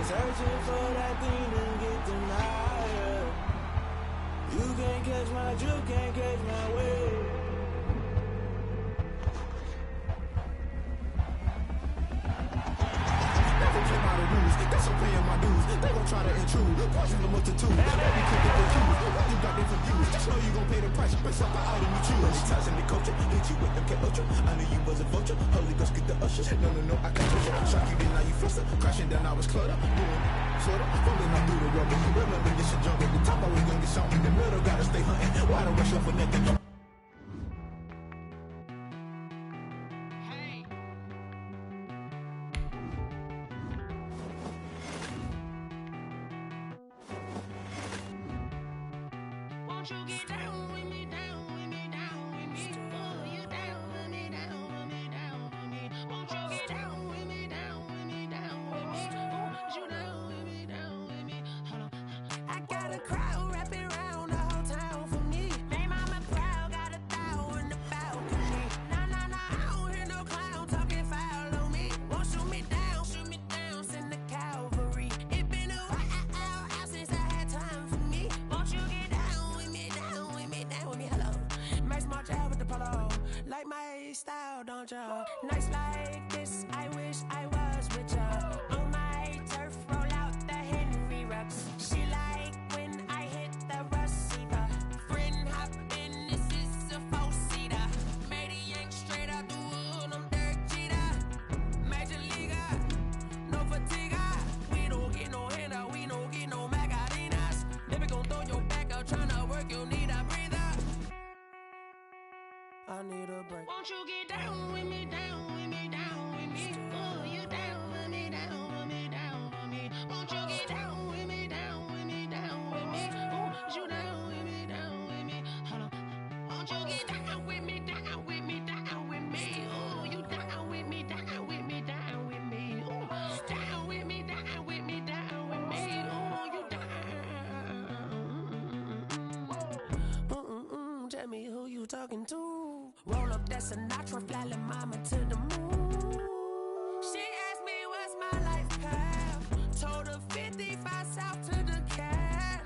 Searching for that thing to get denied. You can't catch my drift, can't catch my wave. Never play by the rules, guess I'm paying my dues. They gon' try to intrude, poison the multitude. They be quick to confuse, what you got them confused. Just know you gon' pay the price, based off the item you choose. Anytime in the culture, hit you with them K-Ultra. I knew you was a vulture, Holy Ghost get the usher. No, I can't touch it. Shock you, then now you fluster. Crashing down, I was cluttered. Boom, sorta, rolling up through the rubber. Remember this shit jump at the top, I was gonna get something in the middle. Gotta stay hunting, why the rush up for nothing? Won't you get down with me, down with me, down with me? Oh, you down with me, down with me, down with me. Won't you get down with me, down with me, down with me? Oh, you down with me, down with me? Hold on. I got a crowd wrapping around the whole town for me. Name mama proud, got a thou in the balcony. Nah, I don't hear no clown talking foul on me. Won't shoot me down, send the cavalry. It been a while since I had time for me. Won't you get down with me, down with me, down with me? Hello. Max March out with the polo. Like my style, don't ya? Nights like this, I wish I was with ya. On my turf, roll out the Henry Rux. She like when I hit the receiver. Friend hop in, this is a four-seater. Made a yank straight out the wood, I'm Derek Jeter. Major leaguer, no fatigue. We don't get no handout, we don't get no Magarinas. Never gon' throw your back out, tryna work, you need a breather. I need a break. Won't you get down with me, down with me, down with me? Oh, you down with me, down with me, down with me? Won't you get down with me, down with me, down with me? Oh, you down with me, down with me? Hold on. Won't you get down with me, down with me, down with me? Oh, you down with me, down with me, down with me? Oh, down with me, down with me, down with me? Oh, you down. Tell me who you talking to. Roll up that Sinatra, fly la mama to the moon. She asked me what's my life path. Told her 55 south to the cat.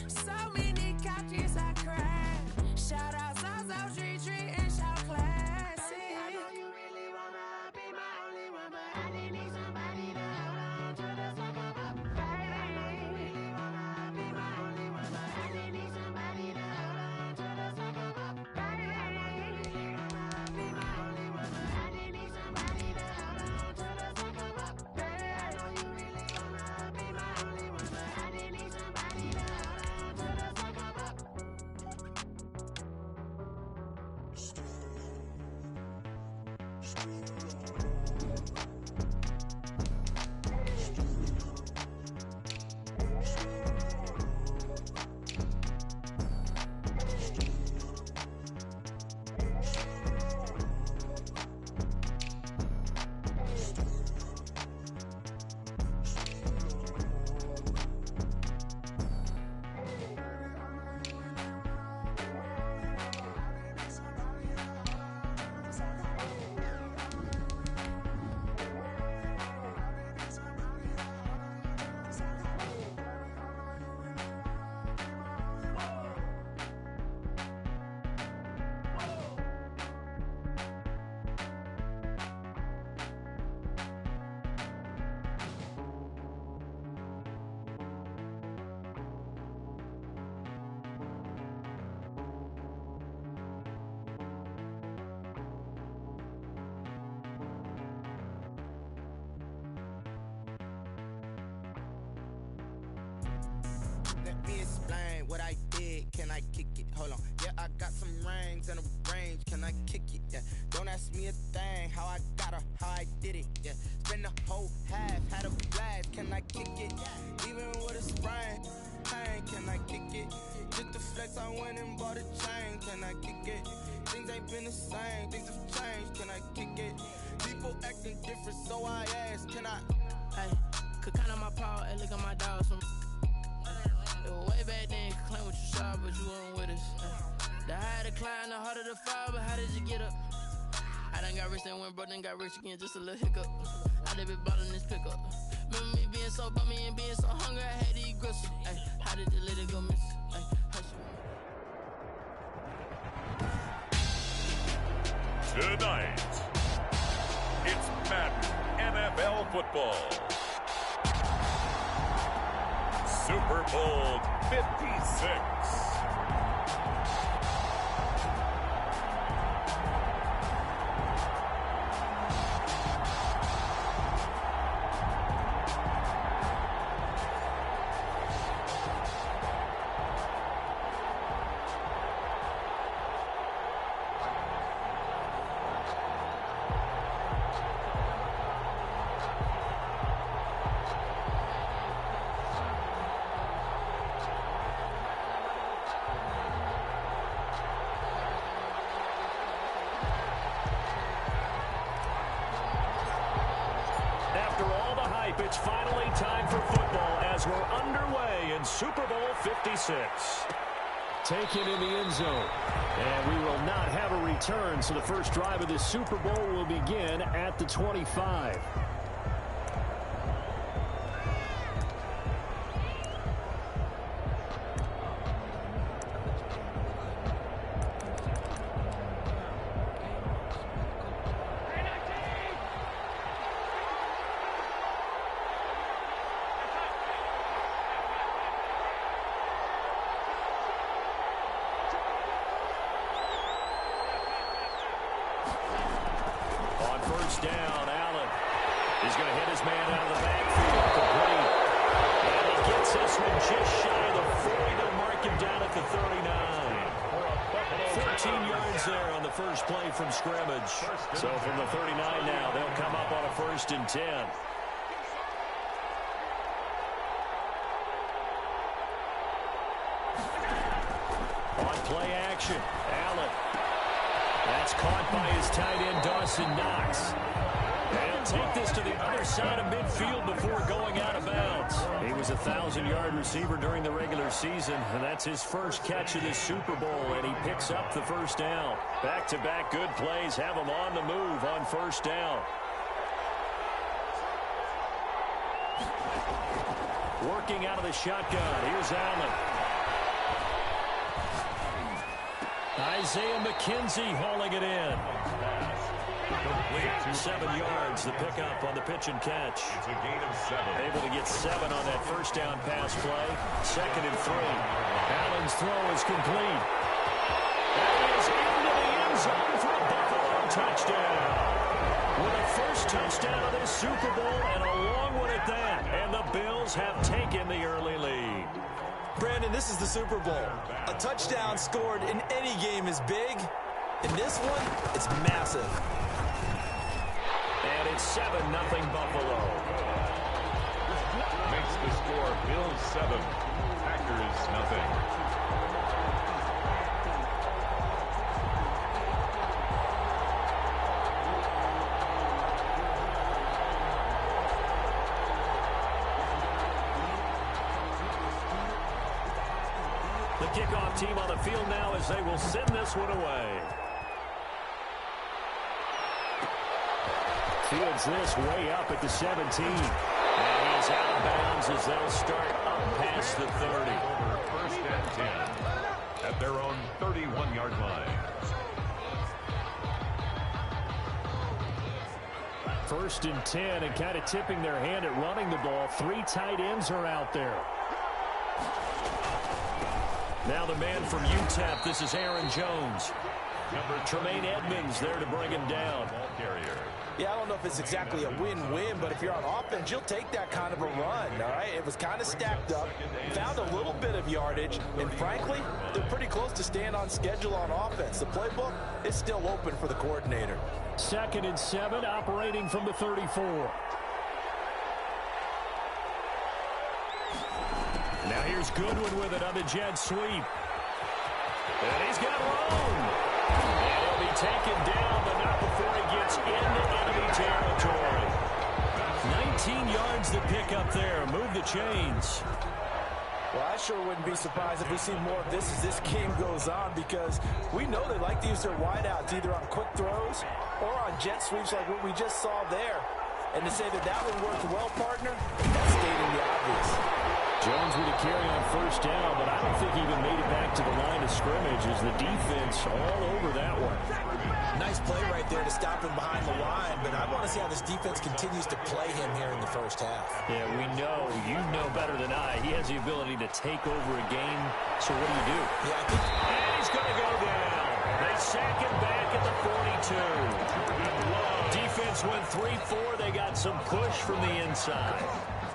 So many couches I cried. Shout out Zazo, Tree, and shout classy. I know you really wanna be my only one, but I didn't need somebody to hold on to the sucker up. Baby, I know you really wanna be my only one, but I didn't need somebody to hold on to the sucker up. Baby, I know you really wanna be my only one, but I didn't need somebody to hold on to the sucker up. Baby, I know you really wanna be my only one, but I didn't need somebody to hold on to the sucker up. Let me explain what I did. Can I kick it? Hold on. Yeah, I got some rings and a range. Can I kick it? Yeah. Don't ask me a thing. How I got her, how I did it. Yeah. Spend the whole half, had a blast. Can I kick it? Even with a sprain. Pain, can I kick it? Just the flex, I went and bought a chain. Can I kick it? Things ain't been the same. Things have changed. Can I kick it? People acting different, so I ask. Can I? Hey, could count on my power and look at my dogs from. It was way back then, could claim what you saw, but you weren't with us. The higher the climb, the harder the fall, but how did you get up? I done got rich, then went broke, then got rich again, just a little hiccup. I done been bought in this pickup. Remember me being so bummy and being so hungry, I had to eat gristle. Ay, how did the little go miss? Ay, Tonight, it's Madden NFL football. Super Bowl 56. It's finally time for football as we're underway in Super Bowl 56. Taken in the end zone. And we will not have a return, so the first drive of this Super Bowl will begin at the 25. Down, Allen is going to hit his man out of the backfield, complete. And he gets this one just shy of the 40. They'll mark him down at the 39. 14 yards there on the first play from scrimmage. So from the 39 now, they'll come up on a 1st and 10. On play action, Allen. That's caught by his tight end, Dawson Knox. And take this to the other side of midfield before going out of bounds. He was a 1,000-yard receiver during the regular season, and that's his first catch of this Super Bowl, and he picks up the first down. Back-to-back good plays have him on the move on first down. Working out of the shotgun. Here's Allen. Isaiah McKenzie hauling it in. 7 yards, the pickup on the pitch and catch. It's a gain of 7. Able to get 7 on that first down pass play. 2nd and 3. Allen's throw is complete. And he is into the end zone for a Buffalo touchdown. With the first touchdown of this Super Bowl and a long one at that. And the Bills have taken the early lead. Brandon, this is the Super Bowl. A touchdown scored in any game is big. In this one, it's massive. And it's 7-0 Buffalo. Makes the score Bills 7, Packers 0. The kickoff team on the field now as they will send this one away. Fields this way up at the 17. And he's out of bounds as they'll start up past the 30. Over 1st and 10 at their own 31-yard line. 1st and 10, and kind of tipping their hand at running the ball. 3 tight ends are out there. Now the man from UTEP, this is Aaron Jones. Tremaine Edmonds there to bring him down. Ball carrier. Yeah, I don't know if it's exactly a win-win, but if you're on offense, you'll take that kind of a run, all right? It was kind of stacked up, found a little bit of yardage, and frankly, they're pretty close to staying on schedule on offense. The playbook is still open for the coordinator. 2nd and 7, operating from the 34. Now here's Goodwin with it on the jet sweep. And he's got room. And he'll be taken down, but not before he gets into enemy territory. 19 yards to pick up there. Move the chains. Well, I sure wouldn't be surprised if we see more of this as this game goes on, because we know they like to use their wideouts either on quick throws or on jet sweeps like what we just saw there. And to say that that one worked well, partner, that's stating the obvious. Jones with a carry on first down, but I don't think he even made it back to the line of scrimmage as the defense all over that one. Nice play right there to stop him behind the line, but I want to see how this defense continues to play him here in the first half. Yeah, we know. You know better than I. He has the ability to take over a game. So what do? Yeah, I think... And he's going to go down. They sack him back at the 42. Defense went 3-4. They got some push from the inside.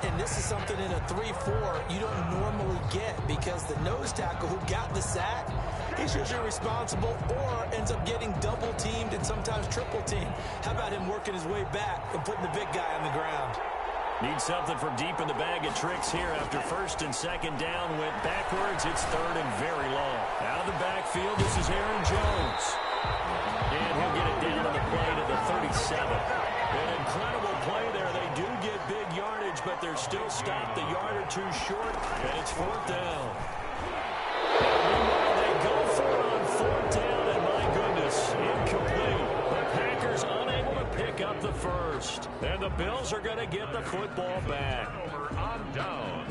And this is something in a 3-4 you don't normally get because the nose tackle who got the sack, he's usually responsible or ends up getting double-teamed and sometimes triple-teamed. How about him working his way back and putting the big guy on the ground? Need something from deep in the bag of tricks here after first and second down went backwards. It's third and very long. Out of the backfield, this is Aaron Jones. And he'll get it down on the play to the 37. An incredible play there. They do get big yardage, but they're still stopped a yard or two short, and it's fourth down. Meanwhile, they go for it on fourth down, and my goodness, incomplete. The Packers unable to pick up the first. And the Bills are going to get the football back. On down.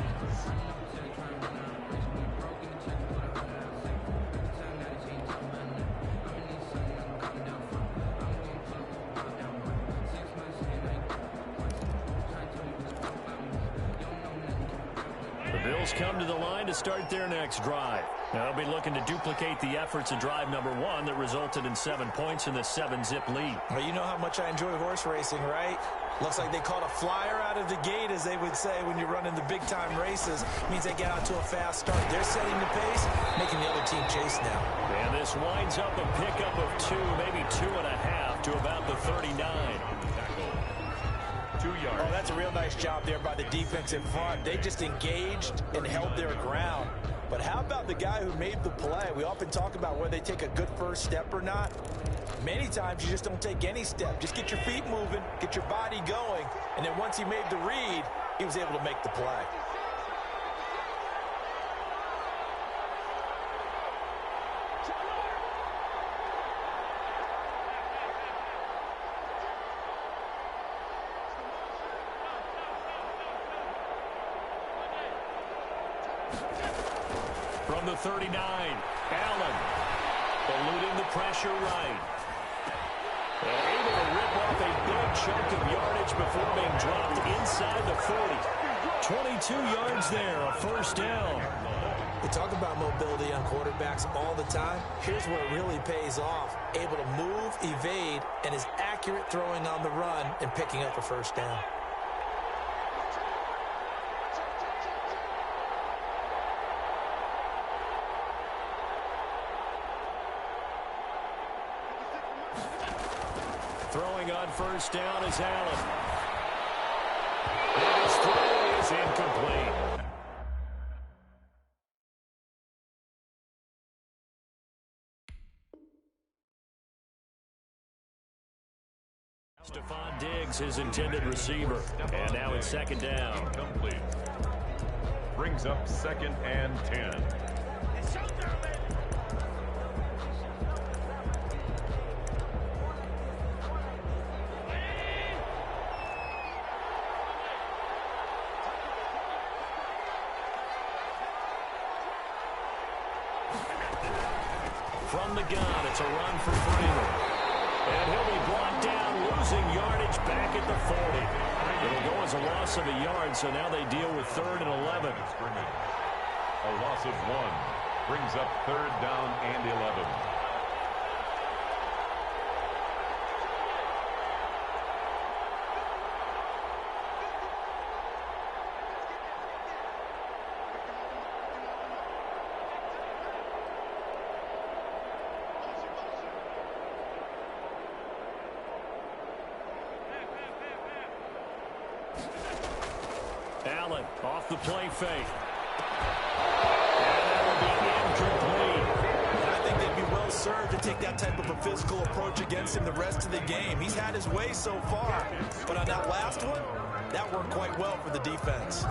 Bills come to the line to start their next drive. They'll be looking to duplicate the efforts of drive number 1 that resulted in 7 points in the 7-zip lead. Well, you know how much I enjoy horse racing, right? Looks like they caught a flyer out of the gate, as they would say when you're running the big-time races. Means they get out to a fast start. They're setting the pace, making the other team chase now. And this winds up a pickup of 2, maybe 2.5 to about the 39. 2 yards. Oh, that's a real nice job there by the defense in front. They just engaged and held their ground. But how about the guy who made the play? We often talk about whether they take a good first step or not. Many times you just don't take any step. Just get your feet moving, get your body going, and then once he made the read, he was able to make the play. From the 39, Allen eluding the pressure right. Able to rip off a big chunk of yardage before being dropped inside the 40. 22 yards there, a first down. We talk about mobility on quarterbacks all the time. Here's where it really pays off. Able to move, evade, and is accurate throwing on the run and picking up a first down. Throwing on first down is Allen. And his throw is incomplete. Stephon Diggs, his intended receiver. And now it's second down. Incomplete. Brings up 2nd and 10. From the gun, it's a run for Freeman. And he'll be brought down, losing yardage back at the 40. It'll go as a loss of a yard, so now they deal with 3rd and 11. A loss of 1 brings up 3rd down and 11. Allen off the play fake. And that'll be incomplete. And I think they'd be well served to take that type of a physical approach against him the rest of the game. He's had his way so far, but on that last one, that worked quite well for the defense.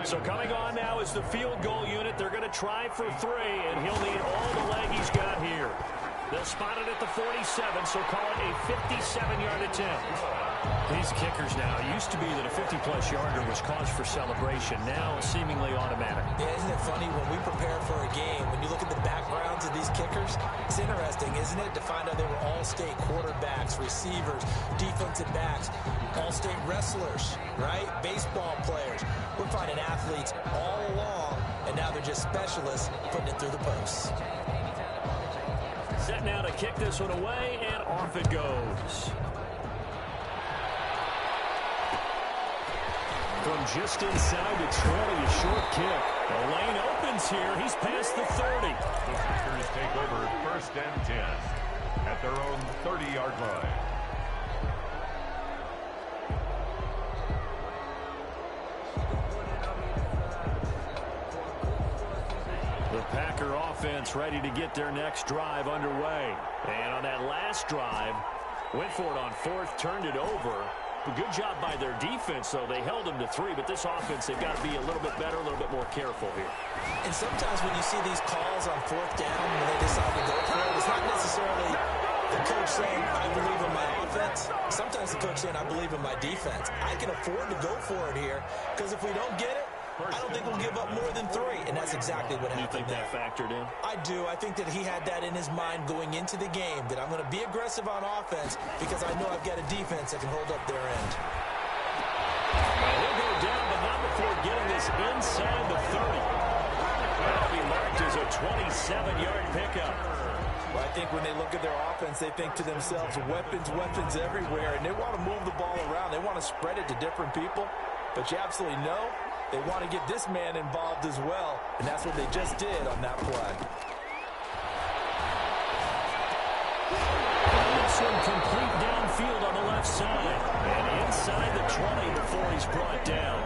So coming on now is the field goal unit. They're going to try for 3, and he'll need all the leg he's got here. They'll spot it at the 47, so call it a 57-yard attempt. These kickers now, it used to be that a 50-plus yarder was cause for celebration. Now seemingly automatic. Yeah, isn't it funny when we prepare for a game, when you look at the backgrounds of these kickers, it's interesting, isn't it, to find out they were all-state quarterbacks, receivers, defensive backs, all-state wrestlers, right? Baseball players. We're finding athletes all along, and now they're just specialists putting it through the posts. Set now to kick this one away, and off it goes. From just inside the 20, a short kick. The lane opens here. He's past the 30. The Packers take over 1st and 10 at their own 30-yard line. The Packer offense ready to get their next drive underway. And on that last drive, went for it on 4th, turned it over. A good job by their defense, though. They held them to 3, but this offense, they've got to be a little bit better, a little bit more careful here. And sometimes when you see these calls on 4th down, when they decide to go for it, it's not necessarily the coach saying, I believe in my offense. Sometimes the coach saying, I believe in my defense. I can afford to go for it here, because if we don't get it, I don't think we'll give up more than 3, and that's exactly what happened. You think that factored in? I do. I think that he had that in his mind going into the game, that I'm going to be aggressive on offense because I know I've got a defense that can hold up their end. Well, he'll go down, but not before getting this inside the 30. That'll be marked as a 27-yard pickup. Well, I think when they look at their offense, they think to themselves, weapons, weapons everywhere, and they want to move the ball around. They want to spread it to different people, but you absolutely know they want to get this man involved as well, and that's what they just did on that play. This one complete downfield on the left side, and inside the 20 before he's brought down.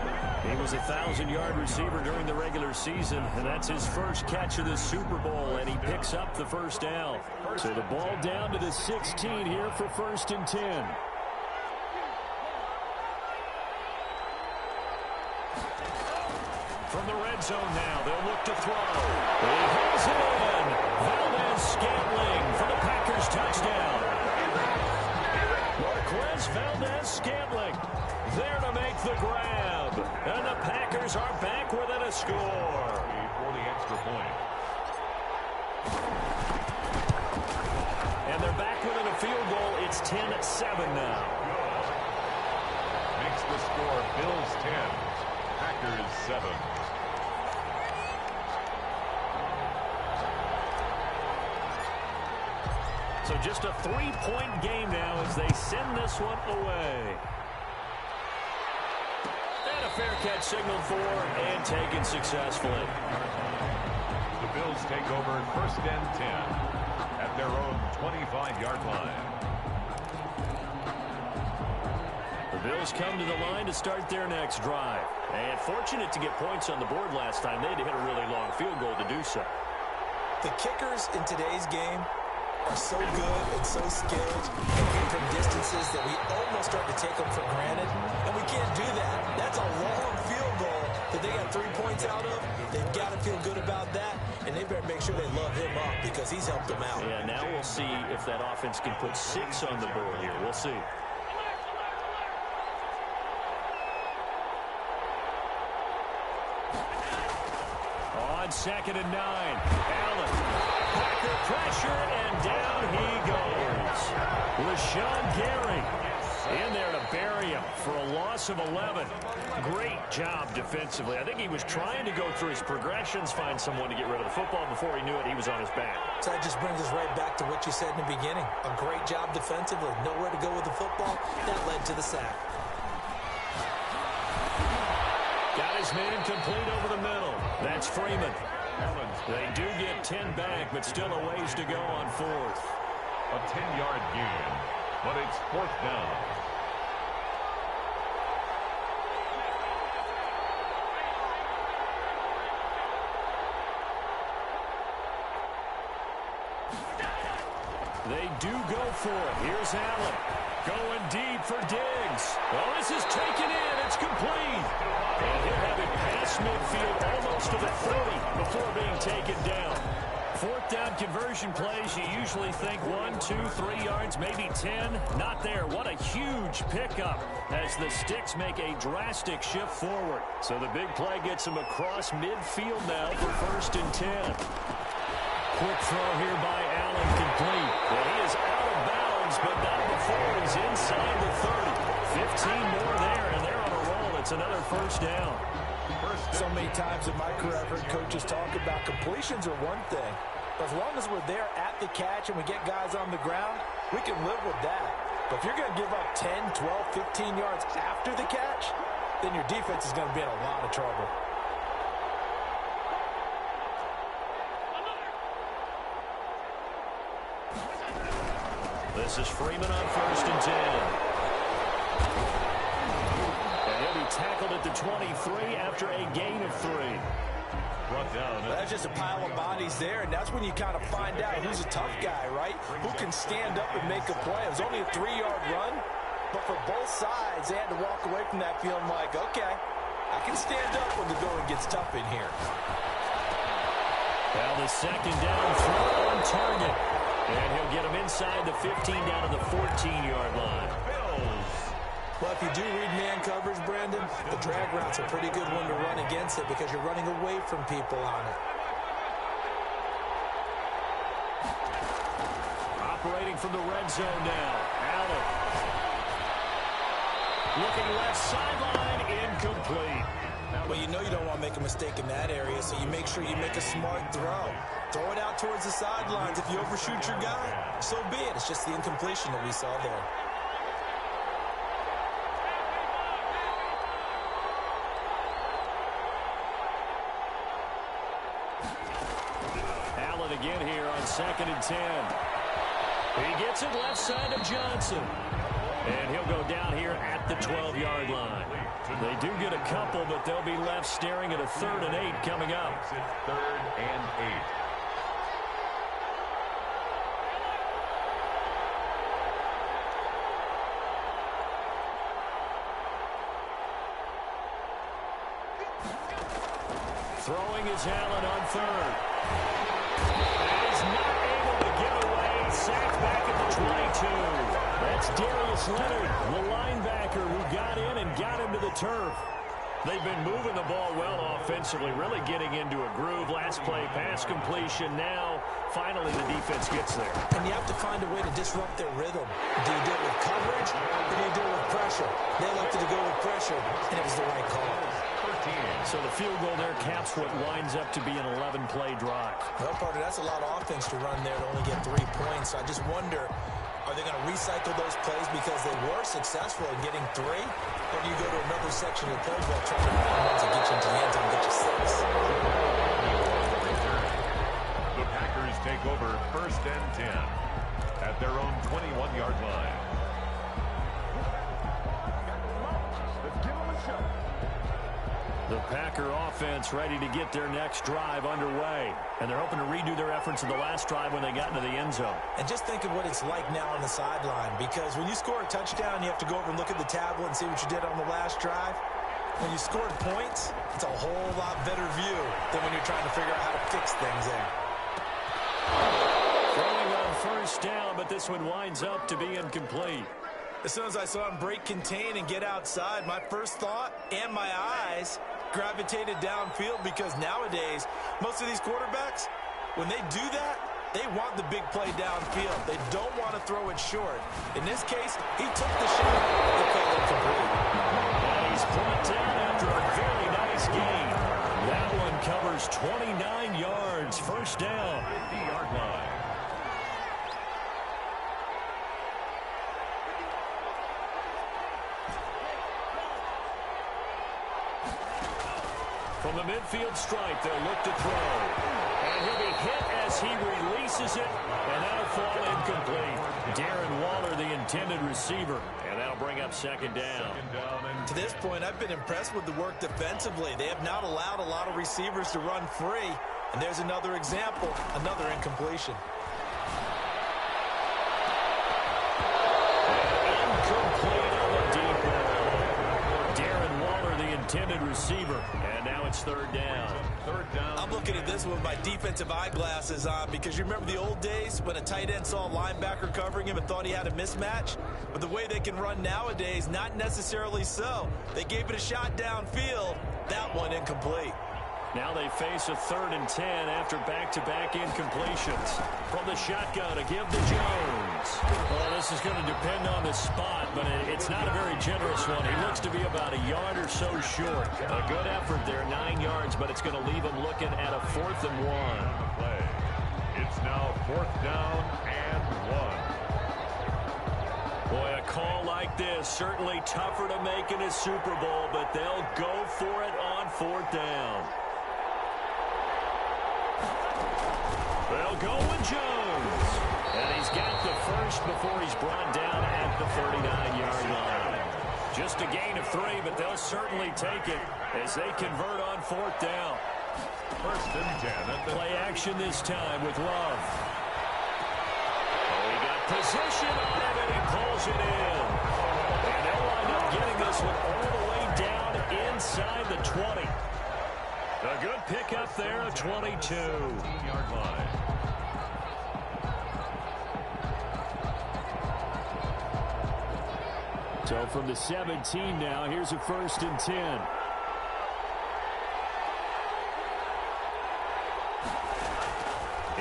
He was a 1,000-yard receiver during the regular season, and that's his first catch of the Super Bowl, and he picks up the first down. So the ball down to the 16 here for 1st and 10. From the red zone now, they'll look to throw. He hits it in. Valdez-Scantling for the Packers touchdown. Marquez Valdez-Scantling there to make the grab. And the Packers are back within a score. For the extra point. And they're back within a field goal. It's 10-7 now. Makes the score Bills 10, Packers 7. So just a 3-point game now as they send this one away. And a fair catch signaled for and taken successfully. The Bills take over 1st and 10 at their own 25-yard line. The Bills come to the line to start their next drive. And fortunate to get points on the board last time. They had to hit a really long field goal to do so. The kickers in today's game are so good and so skilled and hit from distances that we almost start to take them for granted. And we can't do that. That's a long field goal that they got 3 points out of. They've got to feel good about that, and they better make sure they love him up because he's helped them out. Yeah, now we'll see if that offense can put 6 on the board here. We'll see. On 2nd and 9, Allen. Packer pressure, and down he goes. Rashawn Gary in there to bury him for a loss of 11. Great job defensively. I think he was trying to go through his progressions, find someone to get rid of the football. Before he knew it, he was on his back. So that just brings us right back to what you said in the beginning. A great job defensively. Nowhere to go with the football. That led to the sack. Got his man complete over the middle. That's Freeman. They do get 10 back, but still a ways to go on 4th. A 10-yard gain, but it's 4th down. They do go for it. Here's Allen. Going deep for Diggs. Well, this is taken in. It's complete. And he'll have it past midfield almost to the 40 before being taken down. Fourth down conversion plays, you usually think 1, 2, 3 yards, maybe 10. Not there. What a huge pickup as the Sticks make a drastic shift forward. So the big play gets them across midfield now for 1st and 10. Quick throw here by Allen, complete. Well, he is out of bounds, but not before he's inside the 30. 15 more there, and they're on a roll. It's another 1st down. So many times in my career I've heard coaches talk about completions are one thing. But as long as we're there at the catch and we get guys on the ground, we can live with that. But if you're going to give up 10, 12, 15 yards after the catch, then your defense is going to be in a lot of trouble. This is Freeman on 1st and 10. Tackled at the 23 after a gain of 3. Brought down. That's just a pile of bodies there, and that's when you kind of find out who's a tough guy, right? Who can stand up and make a play. It was only a 3-yard run, but for both sides, they had to walk away from that feeling like, okay, I can stand up when the going gets tough in here. Now the 2nd down throw on target. And he'll get him inside the 15 down to the 14-yard line. Well, if you do read man coverage, Brandon, the drag route's a pretty good one to run against it because you're running away from people on it. Operating from the red zone now. Allen. Looking left sideline, incomplete. Well, you know you don't want to make a mistake in that area, so you make sure you make a smart throw. Throw it out towards the sidelines. If you overshoot your guy, so be it. It's just the incompletion that we saw there. Again here on 2nd and 10. He gets it left side of Johnson. And he'll go down here at the 12-yard line. They do get a couple, but they'll be left staring at a 3rd and 8 coming up. 3rd and 8. Throwing is Allen on 3rd. Not able to get away. Sacked back at the 22. That's Darius Leonard, the linebacker who got in and got him to the turf. They've been moving the ball well offensively, really getting into a groove. Last play, pass completion. Now, finally, the defense gets there. And you have to find a way to disrupt their rhythm. Do you do it with coverage, or do you do it with pressure? They elected to go with pressure, and it was the right call. So the field goal there caps what winds up to be an 11-play drive. Well, partner, that's a lot of offense to run there to only get 3 points. So I just wonder, are they going to recycle those plays because they were successful in getting 3? Or do you go to another section of the playbook trying to find ones that get you into the end zone and get you 6? The Packers take over 1st and 10 at their own 21-yard line. Let's give them a shot. The Packer offense ready to get their next drive underway. And they're hoping to redo their efforts in the last drive when they got into the end zone. And just think of what it's like now on the sideline, because when you score a touchdown, you have to go over and look at the tablet and see what you did on the last drive. When you scored points, it's a whole lot better view than when you're trying to figure out how to fix things there. Throwing on 1st down, but this one winds up to be incomplete. As soon as I saw him break contain and get outside, my first thought and my eyes gravitated downfield, because nowadays, most of these quarterbacks, when they do that, they want the big play downfield. They don't want to throw it short. In this case, he took the shot. It fell incomplete. And he's brought down after a very nice gain. That one covers 29 yards. 1st down. 50-yard line. From the midfield stripe, they'll look to throw. And he'll be hit as he releases it, and that'll fall incomplete. Darren Waller, the intended receiver, and that'll bring up 2nd down. To this point, I've been impressed with the work defensively. They have not allowed a lot of receivers to run free, and there's another example, another incompletion. Incomplete on the deep ball. Darren Waller, the intended receiver. receiver. And now it's third down. I'm looking at this with my defensive eyeglasses on because you remember the old days when a tight end saw a linebacker covering him and thought he had a mismatch? But the way they can run nowadays, not necessarily so. They gave it a shot downfield. That one incomplete. Now they face a 3rd and 10 after back-to-back incompletions. From the shotgun, a give to Jones. Well, this is going to depend on the spot, but it's not a very generous one. He looks to be about a yard or so short. A good effort there, 9 yards, but it's going to leave him looking at a 4th and 1. It's now 4th down and 1. Boy, a call like this, certainly tougher to make in a Super Bowl, but they'll go for it on 4th down. They'll go with Jones. And he's got the first before he's brought down at the 39-yard line. Just a gain of 3, but they'll certainly take it as they convert on 4th down. 1st and 10. Play action this time with Love. Oh, he got position on it, and he pulls it in. And they'll wind up getting this one all the way down inside the 20. A good pickup there, a 22-yard line. So from the 17 now, here's a 1st and 10.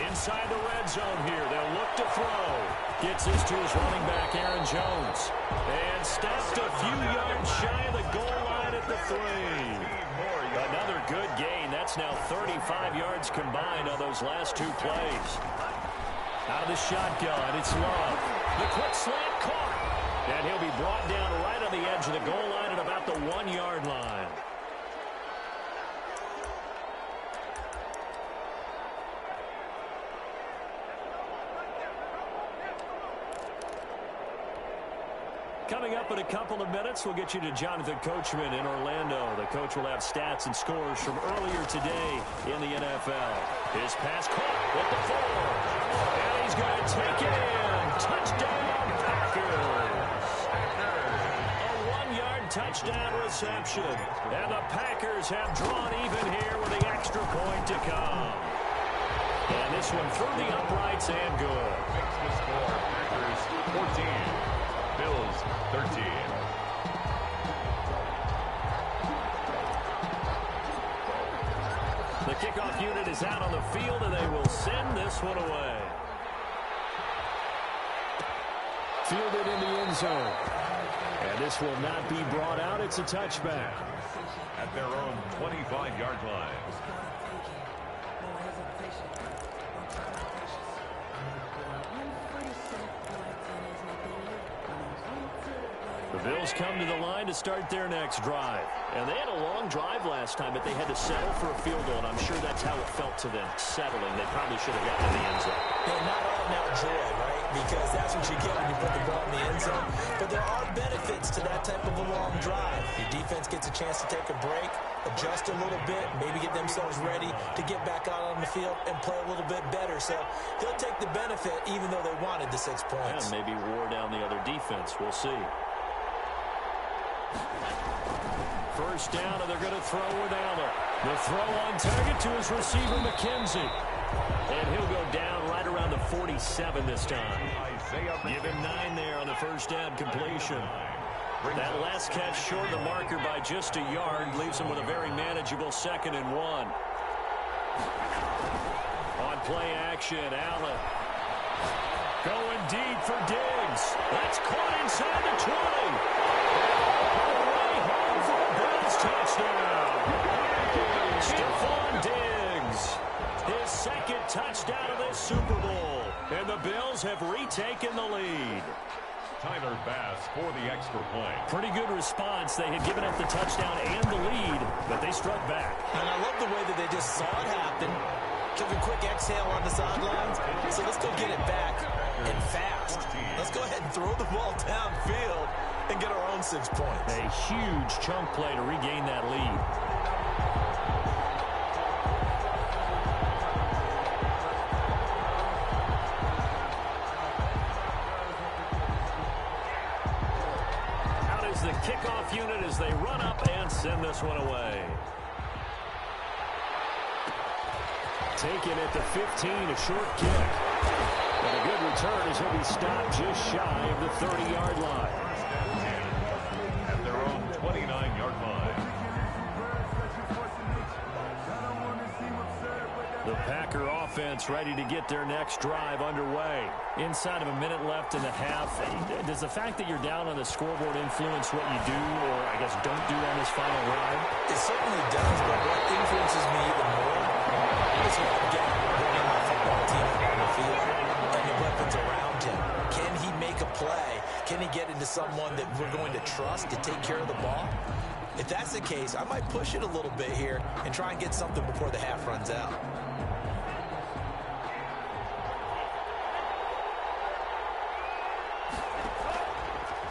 Inside the red zone here, they'll look to throw. Gets this to his running back, Aaron Jones. And stopped a few yards shy of the goal line at the 3. Another good gain. That's now 35 yards combined on those last 2 plays. Out of the shotgun, it's Love. The quick slant caught. And he'll be brought down right on the edge of the goal line at about the 1-yard line. Coming up in a couple of minutes, we'll get you to Jonathan Coachman in Orlando. The coach will have stats and scores from earlier today in the NFL. His pass caught at the 4. And he's going to take it in. Touchdown, Packers. A 1-yard touchdown reception. And the Packers have drawn even here with the extra point to come. And this one through the uprights and good. Makes the score Packers 14. Bills 13. The kickoff unit is out on the field, and they will send this one away. Fielded in the end zone. And this will not be brought out. It's a touchback. At their own 25-yard line. The Bills come to the line to start their next drive. And they had a long drive last time, but they had to settle for a field goal, and I'm sure that's how it felt to them, settling. They probably should have gotten in the end zone. Yeah, not all now joy, right? Because that's what you get when you put the ball in the end zone. But there are benefits to that type of a long drive. Your defense gets a chance to take a break, adjust a little bit, maybe get themselves ready to get back out on the field and play a little bit better. So they'll take the benefit even though they wanted the 6 points. And maybe wore down the other defense. We'll see. First down, and they're going to throw with Allen. The throw on target to his receiver, McKenzie. And he'll go down right around the 47 this time. Give him 9 there on the first down completion. That last catch short of the marker by just a yard leaves him with a very manageable 2nd and 1. On play action, Allen. Going deep for Diggs. That's caught inside the 20. Touchdown. Stephon Diggs. His 2nd touchdown of this Super Bowl. And the Bills have retaken the lead. Tyler Bass for the extra point. Pretty good response. They had given up the touchdown and the lead, but they struck back. And I love the way that they just saw it happen. Took a quick exhale on the sidelines. So let's go get it back and fast. Let's go ahead and throw the ball downfield and get our own 6 points. A huge chunk play to regain that lead. the kickoff unit as they run up and send this one away. Taken at the 15, a short kick. And a good return as he'll be stopped just shy of the 30-yard line. At their own 29-yard line. The Packer offense ready to get their next drive underway. Inside of a minute left in the half. Does the fact that you're down on the scoreboard influence what you do, or I guess don't do on this final drive? It certainly does, but what influences me even more is what I'm getting my football team on the field and the weapons around him. Can he make a play? Can he get into someone that we're going to trust to take care of the ball? If that's the case, I might push it a little bit here and try and get something before the half runs out.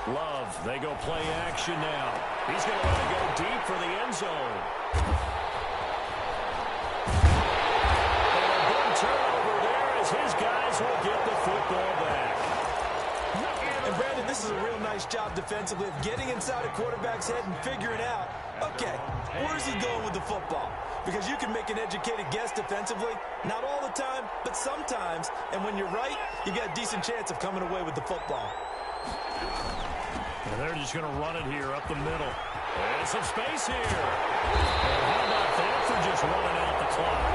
Love, they go play action now. He's going to let it go deep for the end zone. And a big turnover there as his guys will get the football back. And Brandon, this is a real nice job defensively of getting inside a quarterback's head and figuring out, okay, where's he going with the football? Because you can make an educated guess defensively, not all the time, but sometimes. And when you're right, you've got a decent chance of coming away with the football. And they're just going to run it here up the middle. And some space here. And how about that for just running out the clock?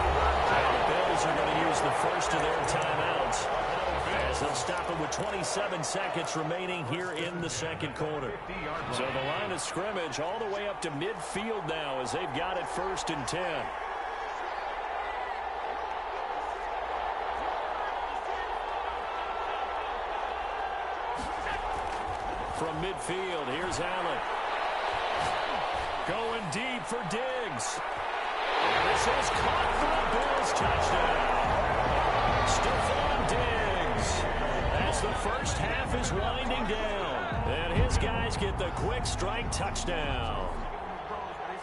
And the Bills are going to use the first of their timeouts as they'll stop it with 27 seconds remaining here in the second quarter. So the line of scrimmage all the way up to midfield now as they've got it 1st and 10. From midfield, here's Allen. Going deep for Diggs. This is caught for a Bills touchdown. Stephon Diggs. As the first half is winding down. And his guys get the quick strike touchdown.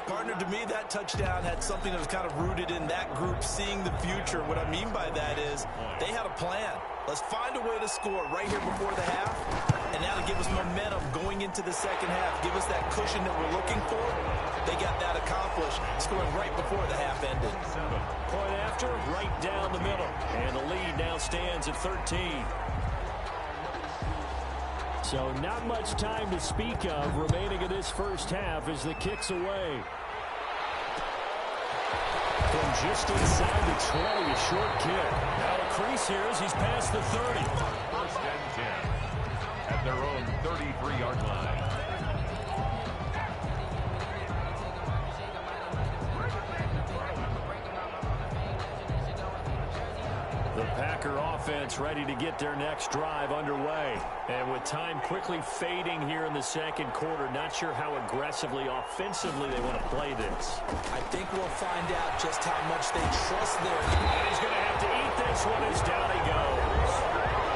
Partner, to me, that touchdown had something that was kind of rooted in that group seeing the future. What I mean by that is they had a plan. Let's find a way to score right here before the half. And now to give us momentum going into the second half. Give us that cushion that we're looking for. They got that accomplished, scoring right before the half ended. Point after, right down the middle. And the lead now stands at 13. So not much time to speak of remaining in this first half as the kick's away. From just inside the 20, a short kick. Now a crease here as he's past the 30. 1st and 10 at their own 33-yard line. The Packer offense ready to get their next drive underway. And with time quickly fading here in the second quarter, not sure how aggressively, offensively they want to play this. I think we'll find out just how much they trust their... And he's going to have to eat this one as down he goes.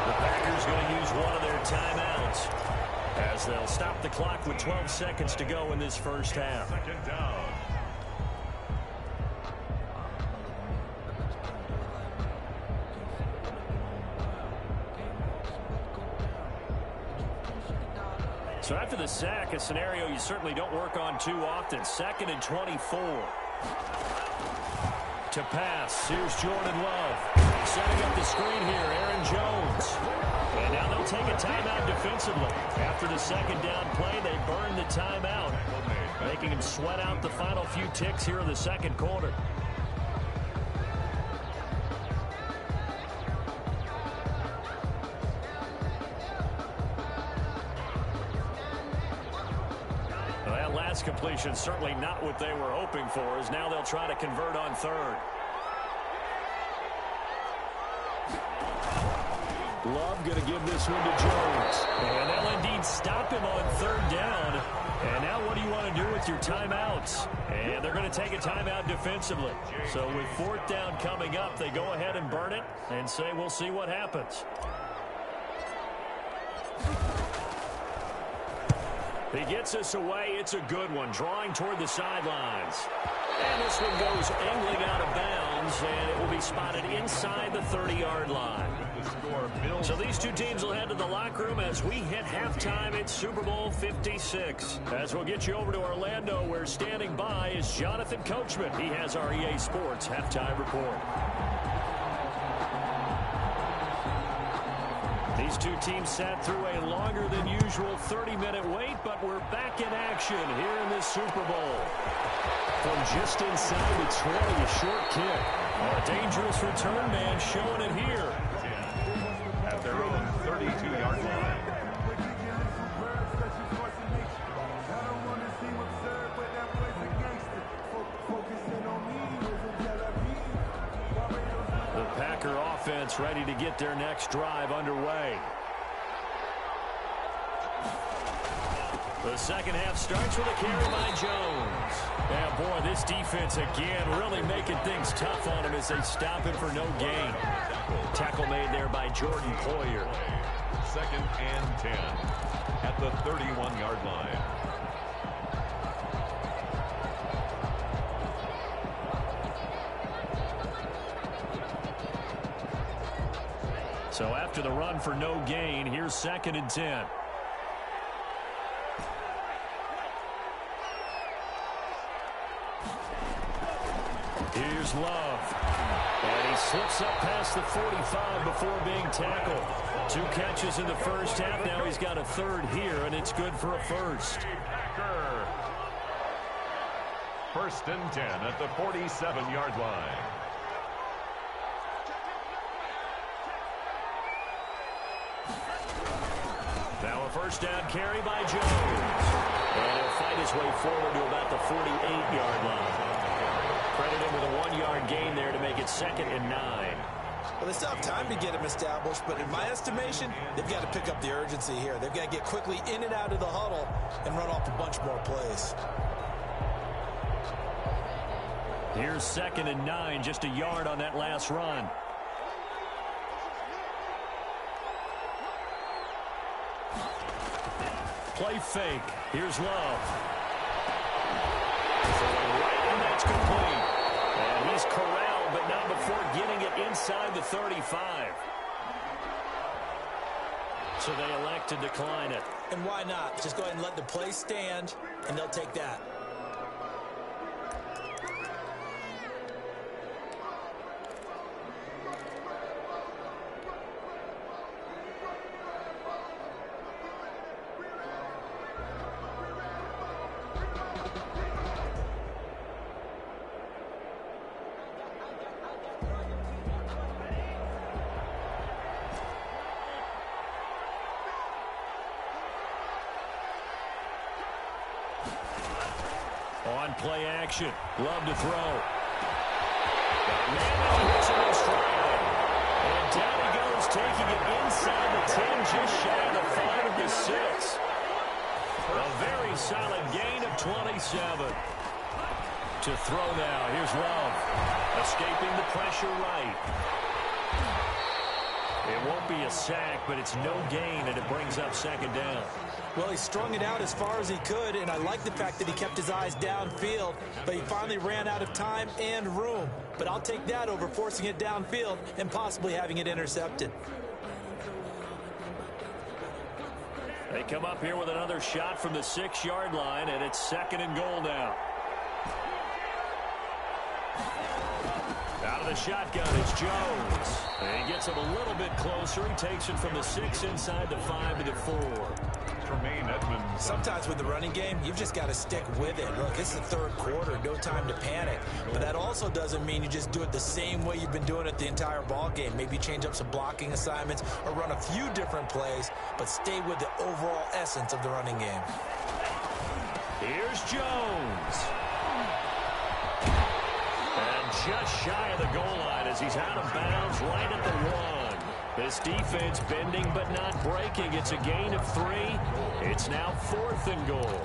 The Packers going to use one of their timeouts as they'll stop the clock with 12 seconds to go in this first half. Second down. So after the sack, a scenario you certainly don't work on too often. 2nd and 24. To pass, here's Jordan Love. Setting up the screen here, Aaron Jones. And now they'll take a timeout defensively. After the second down play, they burn the timeout, making him sweat out the final few ticks here in the second quarter. Last completion certainly not what they were hoping for, as now they'll try to convert on 3rd. Love going to give this one to Jones. And they'll indeed stop him on 3rd down. And now what do you want to do with your timeouts? And they're going to take a timeout defensively. So with 4th down coming up, they go ahead and burn it and say we'll see what happens. He gets us away. It's a good one, drawing toward the sidelines. And this one goes angling out of bounds, and it will be spotted inside the 30-yard line. the score. Bills. So these two teams will head to the locker room as we hit halftime at Super Bowl 56. As we'll get you over to Orlando, where standing by is Jonathan Coachman. He has our EA Sports halftime report. These two teams sat through a longer than usual 30-minute wait, but we're back in action here in this Super Bowl. From just inside the 20, a short kick. A dangerous return man showing it here. At their own 32-yard line. The Packer offense ready to get their next drive underway. The second half starts with a carry by Jones. Yeah, boy, this defense again really making things tough on him as they stop him for no gain. Tackle made there by Jordan Poyer. 2nd and 10 at the 31-yard line. So after the run for no gain, here's 2nd and 10. Here's Love. And he slips up past the 45 before being tackled. 2 catches in the first half. Now he's got a third here, and it's good for a first. Packer. 1st and 10 at the 47-yard line. Now a first down carry by Jones. And he'll fight his way forward to about the 48-yard line. Credit him with a 1-yard gain there to make it 2nd and 9. Well, they still have time to get him established, but in my estimation, they've got to pick up the urgency here. They've got to get quickly in and out of the huddle and run off a bunch more plays. Here's 2nd and 9, just a yard on that last run. Play fake. Here's Love. Right, and that's complete. And he's corralled, but not before getting it inside the 35. So they elect to decline it. And why not? Just go ahead and let the play stand, and they'll take that. On play action. Love to throw. And hits him in stride. And down he goes, taking it inside the 10, just shy of the 5 of the 6. A very solid gain of 27. To throw now. Here's Love. Escaping the pressure right. It won't be a sack, but it's no gain, and it brings up 2nd down. Well, he strung it out as far as he could, and I like the fact that he kept his eyes downfield, but he finally ran out of time and room. But I'll take that over forcing it downfield and possibly having it intercepted. They come up here with another shot from the 6-yard line, and it's 2nd and goal now. Out of the shotgun, it's Jones. And he gets him a little bit closer. He takes it from the 6 inside the 5 to the 4. Tremaine Edmonds. Sometimes with the running game, you've just got to stick with it. Look, it's the 3rd quarter, no time to panic. But that also doesn't mean you just do it the same way you've been doing it the entire ball game. Maybe change up some blocking assignments or run a few different plays, but stay with the overall essence of the running game. Here's Jones. And just shy of the goal line as he's out of bounds right at the 1. This defense bending but not breaking. It's a gain of 3. It's now 4th and goal.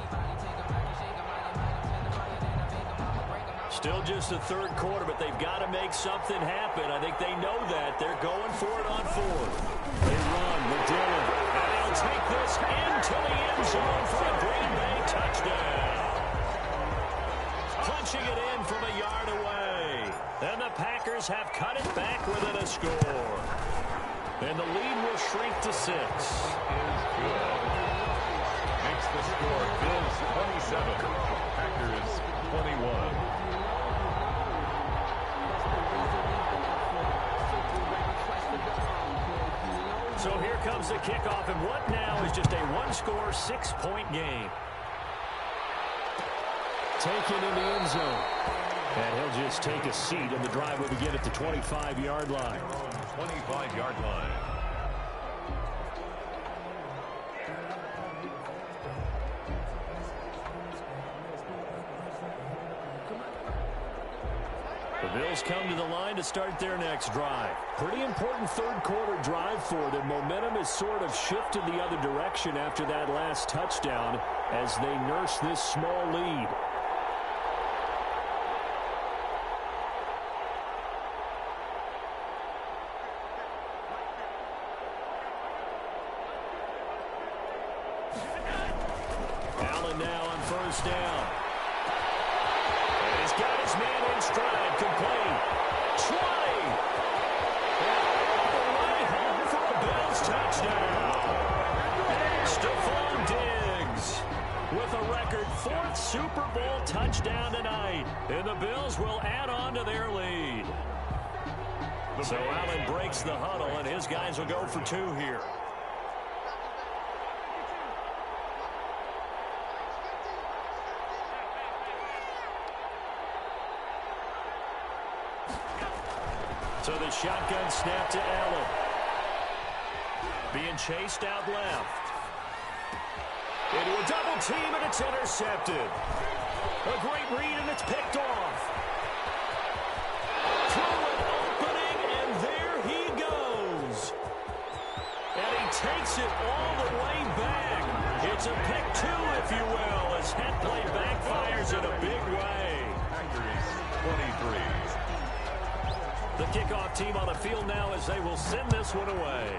Still just the 3rd quarter, but they've got to make something happen. I think they know that. They're going for it on 4th. They run with Dillon. And they'll take this into the end zone for a Green Bay touchdown. Punching it in from a yard away. And the Packers have cut it back within a score. And the lead will shrink to 6. Is good. Makes the score Bills 27, Packers 21. So here comes the kickoff, and what now is just a one-score, 6-point game. Taken in the end zone. And he'll just take a seat, and the drive will begin at the 25-yard line. 25-yard line. The Bills come to the line to start their next drive. Pretty important third-quarter drive for them. Momentum has sort of shifted the other direction after that last touchdown as they nurse this small lead. Allen now on first down. And he's got his man in stride, complete. 20. Right home for a Bills touchdown. Stephon Diggs with a record 4th Super Bowl touchdown tonight. And the Bills will add on to their lead. So Allen breaks the huddle, and his guys will go for 2 here. So the shotgun snap to Allen. Being chased out left. Into a double team, and it's intercepted. A great read, and it's picked off. Through an opening, and there he goes. And he takes it all the way back. It's a pick 2, if you will, as head play backfires in a big way. Packers 23. The kickoff team on the field now as they will send this one away.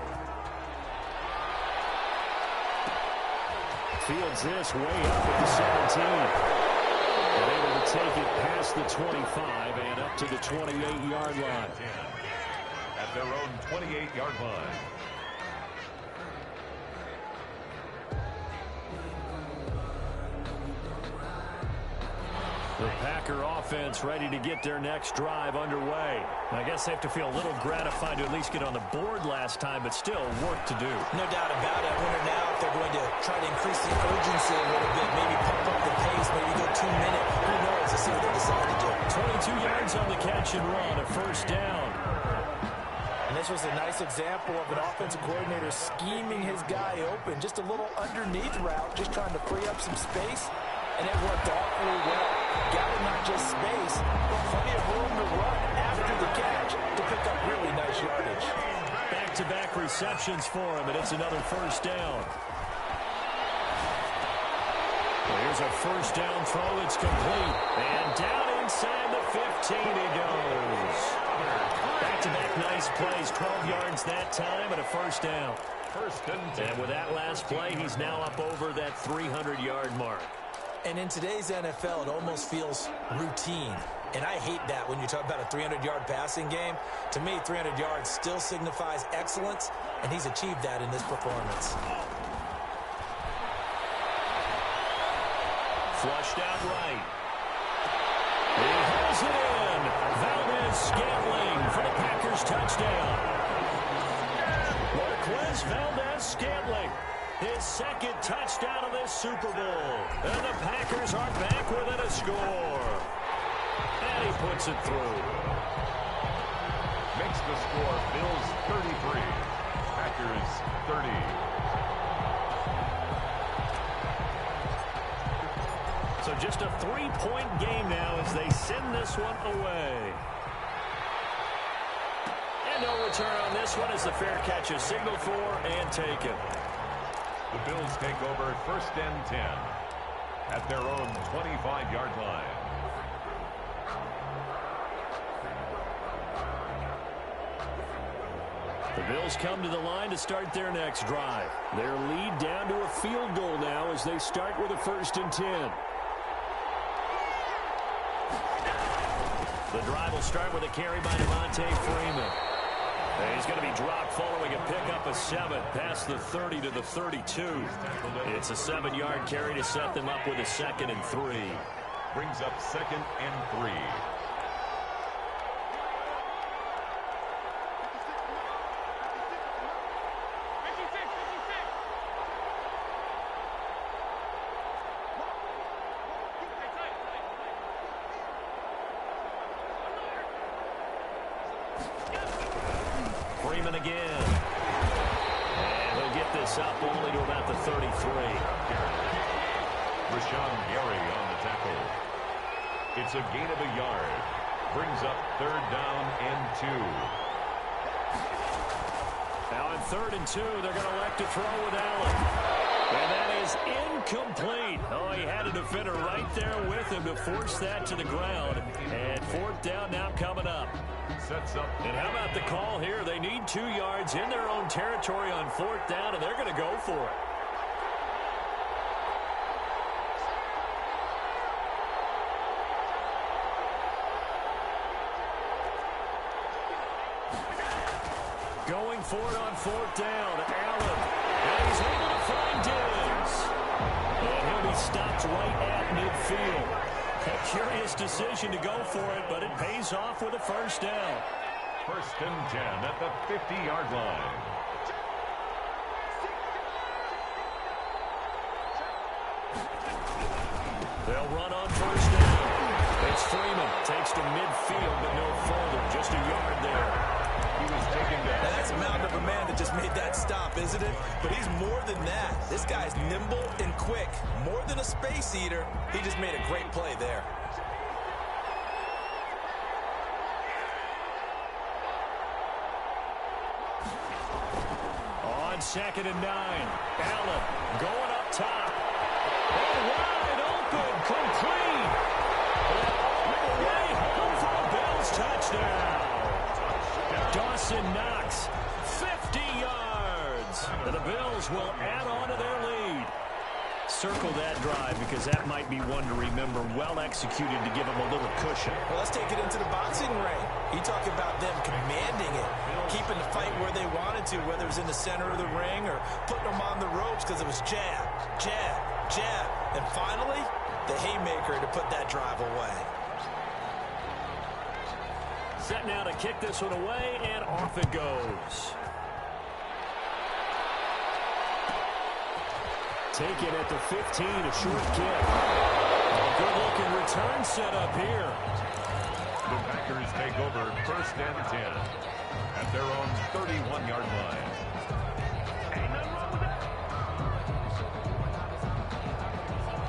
Fields this way up at the 17. And able to take it past the 25 and up to the 28-yard line. At their own 28-yard line. The Packer offense ready to get their next drive underway. I guess they have to feel a little gratified to at least get on the board last time, but still work to do. No doubt about it. I wonder now if they're going to try to increase the urgency a little bit, maybe pump up the pace, maybe go 2 minutes. Who knows? Let's see what they decide to do. 22 yards on the catch and run, a first down. And this was a nice example of an offensive coordinator scheming his guy open. Just a little underneath route, just trying to free up some space. And it worked awfully well. Got him not just space, but plenty of room to run after the catch to pick up really nice yardage. Back-to-back receptions for him, and it's another first down. Here's a first down throw that's complete. And down inside the 15 he goes. Back-to-back nice plays, 12 yards that time, and a first down. First and 10. And with that last play, he's now up over that 300-yard mark. And in today's NFL, it almost feels routine. And I hate that when you talk about a 300-yard passing game. To me, 300 yards still signifies excellence, and he's achieved that in this performance. Flushed out right. He has it in. Valdes-Scantling for the Packers touchdown. Marquez Valdes-Scantling. His second touchdown of this Super Bowl. And the Packers are back within a score. And he puts it through. Makes the score Bills 33. Packers 30. So just a 3-point game now as they send this one away. And no return on this one as the fair catch is signaled for and taken. The Bills take over first and 10 at their own 25-yard line. The Bills come to the line to start their next drive. Their lead down to a field goal now as they start with a first and 10. The drive will start with a carry by Devontae Freeman. And he's going to be dropped following a pickup of 7 past the 30 to the 32. It's a 7-yard carry to set them up with a 2nd and 3. Brings up 2nd and 3. Freeman again. And he'll get this up only to about the 33. Rashawn Gary on the tackle. It's a gain of a yard. Brings up 3rd down and 2. Now in 3rd and 2, they're going to elect to throw with Allen. And that is incomplete. Oh, he had a defender right there with him to force that to the ground. And 4th down now coming up. Sets up. And how about the call here? They need 2 yards in their own territory on 4th down, and they're going to go for it. Going for it on 4th down. Allen. And he's able to find Diggs. And he'll be stopped right at midfield. A curious decision to go for it, but it pays off with a 1st down. 1st and 10 at the 50-yard line. They'll run on 1st down. It's Freeman. Takes to midfield, but no further. Just a yard there. He was taken down. That's a mountain of a man that just made that stop, isn't it? But he's more than that. This guy's nimble and quick. More than a space eater. He just made a great play there. On 2nd and 9. Allen going up top. Oh, wide open. Complete. All the way home for a Bills touchdown. Dawson Knox, 50 yards. And the Bills will add on to their lead. Circle that drive because that might be one to remember. Well executed to give them a little cushion. Well, let's take it into the boxing ring. You talk about them commanding it, keeping the fight where they wanted to, whether it was in the center of the ring or putting them on the ropes because it was jab, jab, jab. And finally, the haymaker to put that drive away. Set now to kick this one away, and off it goes. Taken at the 15, a short kick. A good-looking return set up here. The Packers take over 1st and 10 at their own 31-yard line.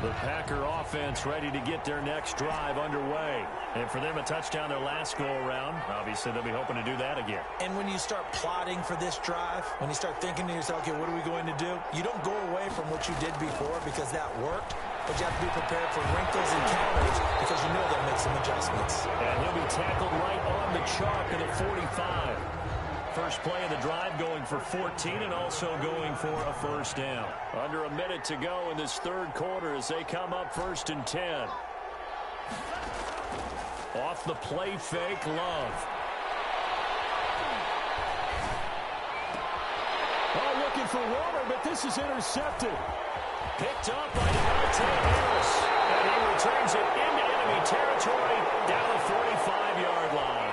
The Packer offense ready to get their next drive underway. And for them, a touchdown their last go-around. Obviously, they'll be hoping to do that again. And when you start plotting for this drive, when you start thinking to yourself, okay, what are we going to do? You don't go away from what you did before because that worked, but you have to be prepared for wrinkles and counters because you know they'll make some adjustments. And he'll be tackled right on the chalk of the 45. First play of the drive going for 14 and also going for a 1st down. Under a minute to go in this 3rd quarter as they come up 1st and 10. Off the play fake, Love. Oh, looking for Warner, but this is intercepted. Picked up by Devontae Harris. And he returns it into enemy territory down the 45-yard line.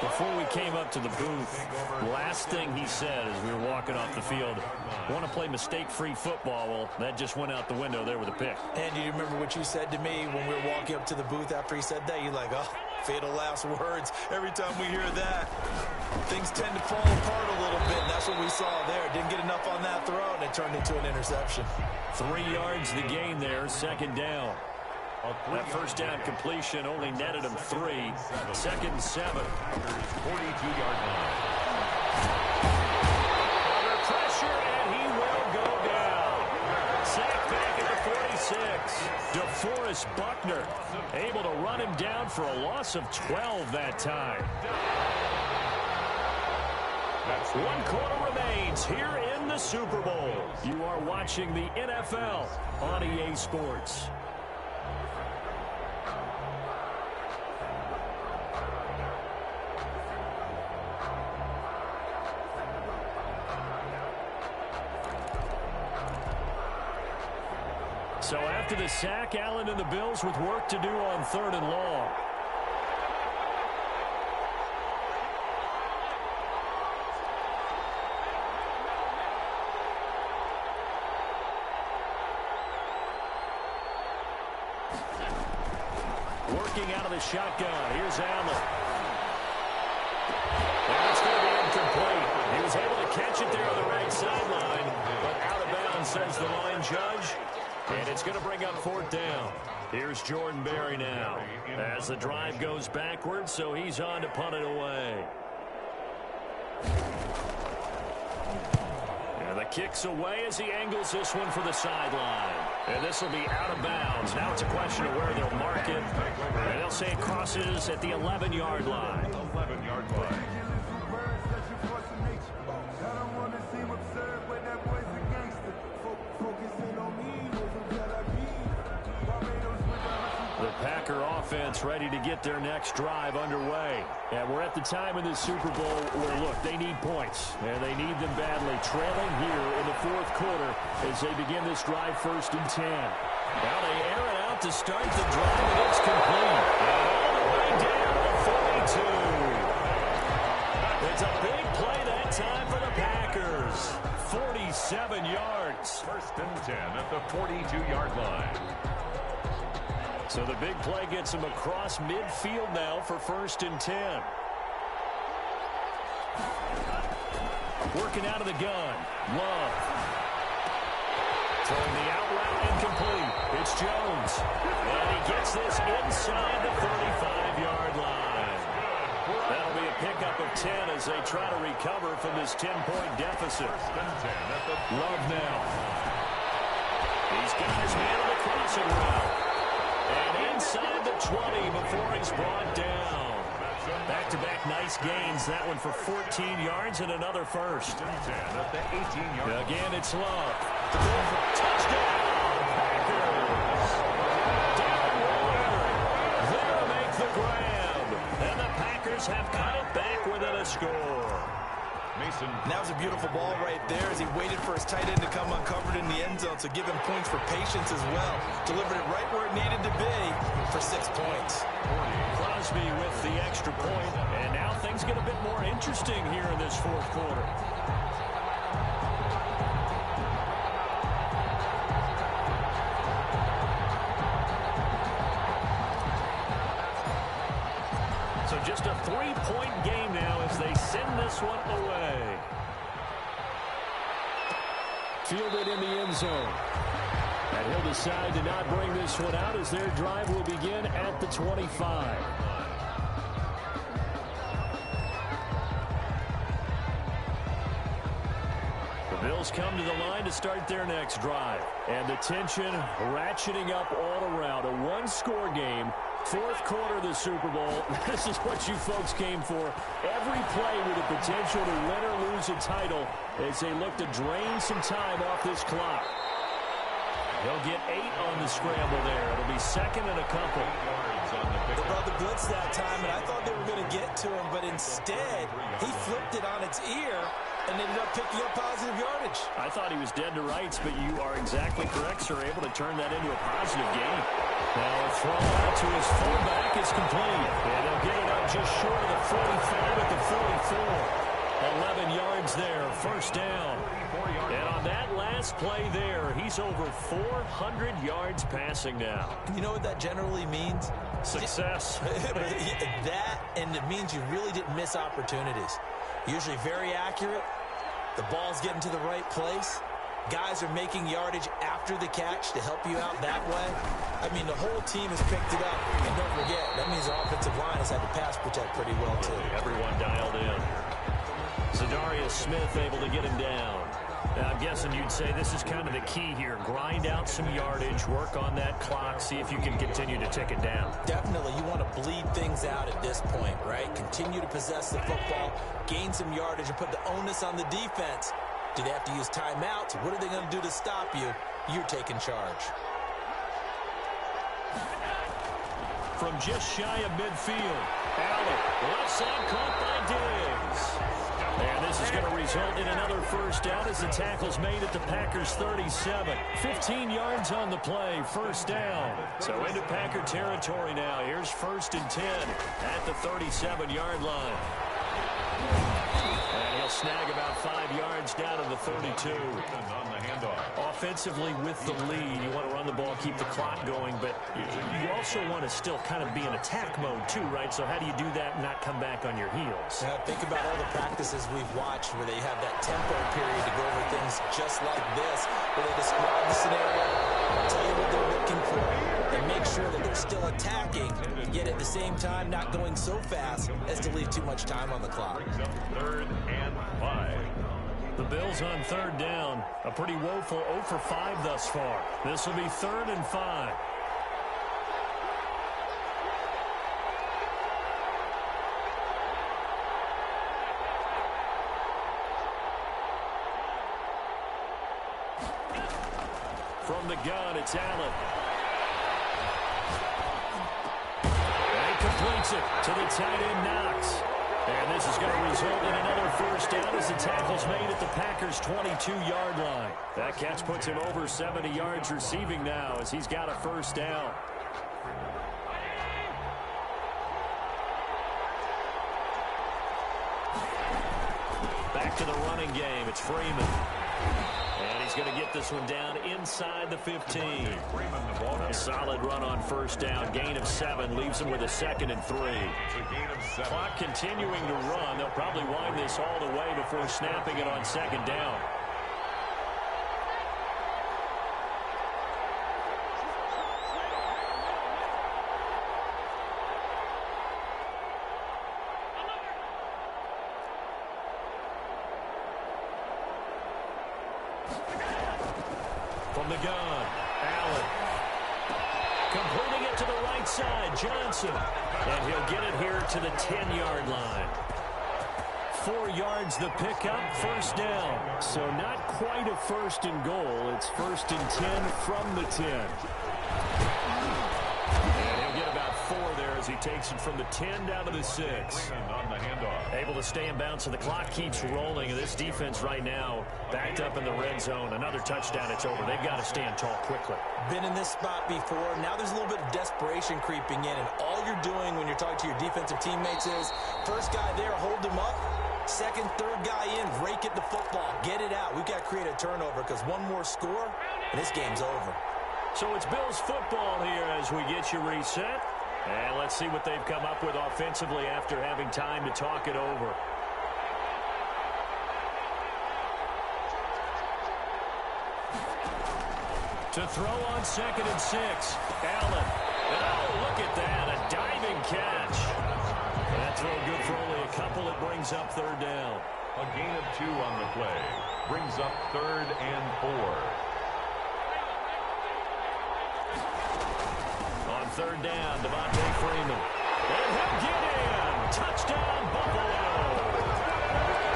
Before we came up to the booth, last thing he said as we were walking off the field, want to play mistake-free football. Well, that just went out the window there with a pick. And do you remember what you said to me when we were walking up to the booth after he said that? You're like, oh, fatal last words. Every time we hear that, things tend to fall apart a little bit, and that's what we saw there. Didn't get enough on that throw, and it turned into an interception. 3 yards the gain there, 2nd down. That 1st down completion only netted him 3. 2nd and 7. 42-yard line. Under pressure, and he will go down. Sacked back at the 46. DeForest Buckner able to run him down for a loss of 12 that time. 1 quarter remains here in the Super Bowl. You are watching the NFL on EA Sports. So after the sack, Allen and the Bills with work to do on 3rd and long. Working out of the shotgun. Here's Allen. And it's going to be incomplete. He was able to catch it there on the right sideline, but out of bounds, says the line judge. And it's going to bring up 4th down. Here's Jordan Berry now as the drive goes backwards, so he's on to punt it away. And the kick's away as he angles this one for the sideline. And this will be out of bounds. Now it's a question of where they'll mark it. And they'll say it crosses at the 11-yard line. 11-yard line. The Packer offense ready to get their next drive underway. And we're at the time in this Super Bowl where, look, they need points. And they need them badly. Trailing here in the 4th quarter as they begin this drive 1st and 10. Now they air it out to start the drive, and it's complete. And all the way down to 42. It's a big play that time for the Packers. 47 yards. 1st and 10 at the 42-yard line. So the big play gets him across midfield now for 1st and 10. Working out of the gun. Love. Throwing the out route incomplete. It's Jones. And he gets this inside the 35-yard line. That'll be a pickup of 10 as they try to recover from this 10-point deficit. 1st and 10 at the Love now. He's got his man on the crossing route. And inside the 20 before he's brought down. Back-to-back nice gains. That one for 14 yards and another first. 1st and 10 at the 18-yard line. Again, it's Love. Touchdown! Packers! Darren Waller. They'll make the grab. And the Packers have cut it back within a score. Mason. And that was a beautiful ball right there as he waited for his tight end to come uncovered in the end zone, so give him points for patience as well. Delivered it right where it needed to be for 6 points. Crosby with the extra point, and now things get a bit more interesting here in this 4th quarter. So just a 3-point game now as they send this one away. Fielded in the end zone. And he'll decide to not bring this one out as their drive will begin at the 25. The Bills come to the line to start their next drive. And the tension ratcheting up all around. A one-score game. 4th quarter of the Super Bowl. This is what you folks came for. Every play with the potential to win or lose a title as they look to drain some time off this clock. He'll get 8 on the scramble there. It'll be 2nd and a couple. They brought the blitz that time, and I thought they were going to get to him, but instead, he flipped it on its ear and ended up picking up positive yardage. I thought he was dead to rights, but you are exactly correct, sir. Able to turn that into a positive gain. Now a throw out to his fullback is complete. And they'll get it up just short of the 45 at the 44. 11 yards there, 1st down. And on that last play there, he's over 400 yards passing now. You know what that generally means? Success. That, and it means you really didn't miss opportunities. Usually very accurate. The ball's getting to the right place. Guys are making yardage after the catch to help you out that way. I mean, the whole team has picked it up. And don't forget, that means the offensive line has had to pass protect pretty well, too. Everyone dialed in. Zadarius Smith able to get him down. Now, I'm guessing you'd say this is kind of the key here. Grind out some yardage, work on that clock, see if you can continue to tick it down. Definitely. You want to bleed things out at this point, right? Continue to possess the football, gain some yardage, and put the onus on the defense. Do they have to use timeouts? What are they going to do to stop you? You're taking charge. From just shy of midfield, Allen, left side caught by Diggs. And this is going to result in another first down as the tackle's made at the Packers 37. 15 yards on the play, first down. So into Packer territory now. Here's 1st and 10 at the 37-yard line. And he'll snag about 5 yards down to the 32. On the handoff. Offensively with the lead, you want to run the ball, keep the clock going, but you also want to still kind of be in attack mode too, right? So how do you do that and not come back on your heels? Yeah, think about all the practices we've watched where they have that tempo period to go over things just like this, where they describe the scenario, tell you what they're looking for, and make sure that they're still attacking, yet at the same time not going so fast as to leave too much time on the clock. 3rd and 5. The Bills on 3rd down. A pretty woeful 0 for 5 thus far. This will be 3rd and 5. From the gun, it's Allen. And he completes it to the tight end, Knox. And this is going to result in another first down as the tackle's made at the Packers' 22-yard line. That catch puts him over 70 yards receiving now as he's got a first down. Back to the running game. It's Freeman. And he's going to get this one down inside the 15. A solid run on first down. Gain of 7 leaves him with a 2nd and 3. Clock continuing to run. They'll probably wind this all the way before snapping it on 2nd down. From the gun, Allen. Completing it to the right side, Johnson. And he'll get it here to the 10-yard line. 4 yards the pickup, first down. So not quite a 1st and goal. It's 1st and 10 from the 10. And he'll get about 4 there as he takes it from the 10 down to the 6. On the handoff. Able to stay in bounds, so the clock keeps rolling. And this defense right now backed up in the red zone. Another touchdown, it's over. They've got to stand tall quickly. Been in this spot before. Now there's a little bit of desperation creeping in, and all you're doing when you're talking to your defensive teammates is first guy there, hold him up. Second, third guy in, rake at the football. Get it out. We've got to create a turnover because one more score, and this game's over. So it's Bills football here as we get you reset. And let's see what they've come up with offensively after having time to talk it over. To throw on 2nd and 6. Allen. Oh, look at that. A diving catch. That throw good for only a couple. It brings up 3rd down. A gain of 2 on the play. Brings up 3rd and 4. On 3rd down, Devontae Freeman. And he'll get in. Touchdown, Buffalo.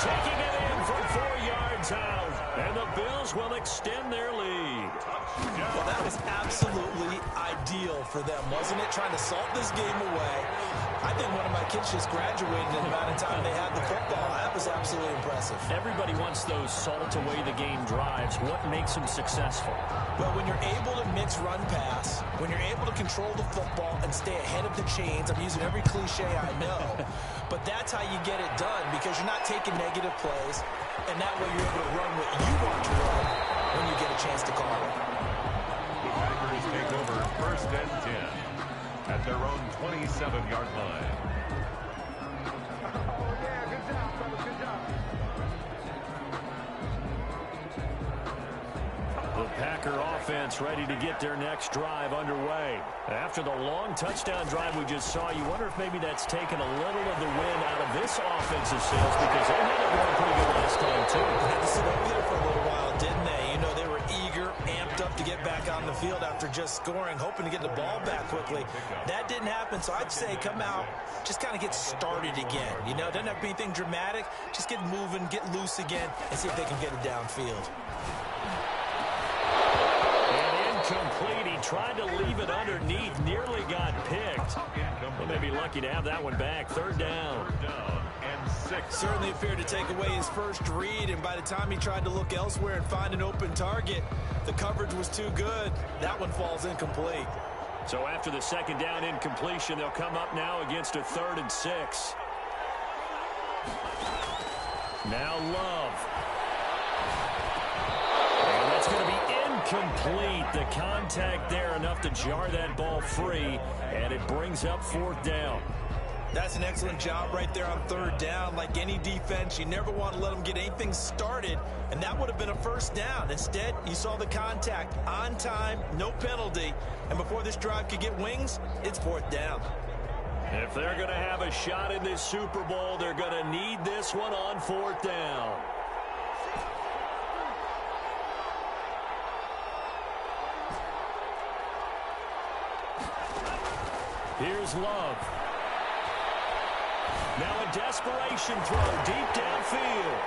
Taking it in from 4 yards out. And the Bills will extend their lead. Well, that was absolutely ideal for them, wasn't it? Trying to salt this game away. I think one of my kids just graduated in the amount of time they had the football. That was absolutely impressive. Everybody wants those salt-away-the-game drives. What makes them successful? Well, when you're able to mix run-pass, when you're able to control the football and stay ahead of the chains, I'm using every cliche I know, but that's how you get it done because you're not taking negative plays, and that way you're able to run what you want to run when you get a chance to call it. The Packers take over 1st and 10 at their own 27-yard line. The Packer offense ready to get their next drive underway. After the long touchdown drive we just saw, you wonder if maybe that's taken a little of the wind out of this offensive sails because they had it going pretty good last time, too. They had to sit over there for a little while, didn't they? You know, they were eager, amped up to get back on the field after just scoring, hoping to get the ball back quickly. That didn't happen, so I'd say come out, just kind of get started again. You know, doesn't have to be anything dramatic. Just get moving, get loose again, and see if they can get it downfield. Incomplete. He tried to leave it underneath, nearly got picked. Well, they'd be lucky to have that one back. Third down. And 6. Certainly a fear to take away his first read, and by the time he tried to look elsewhere and find an open target, the coverage was too good. That one falls incomplete. So after the second down incompletion, they'll come up now against a 3rd and 6. Now Love. And that's going to be incomplete. The contact there enough to jar that ball free, and it brings up 4th down. That's an excellent job right there on 3rd down. Like any defense, you never want to let them get anything started, and that would have been a 1st down. Instead, you saw the contact on time, no penalty, and before this drive could get wings, it's 4th down. If they're going to have a shot in this Super Bowl, they're going to need this one on 4th down. Here's Love. Now a desperation throw deep downfield.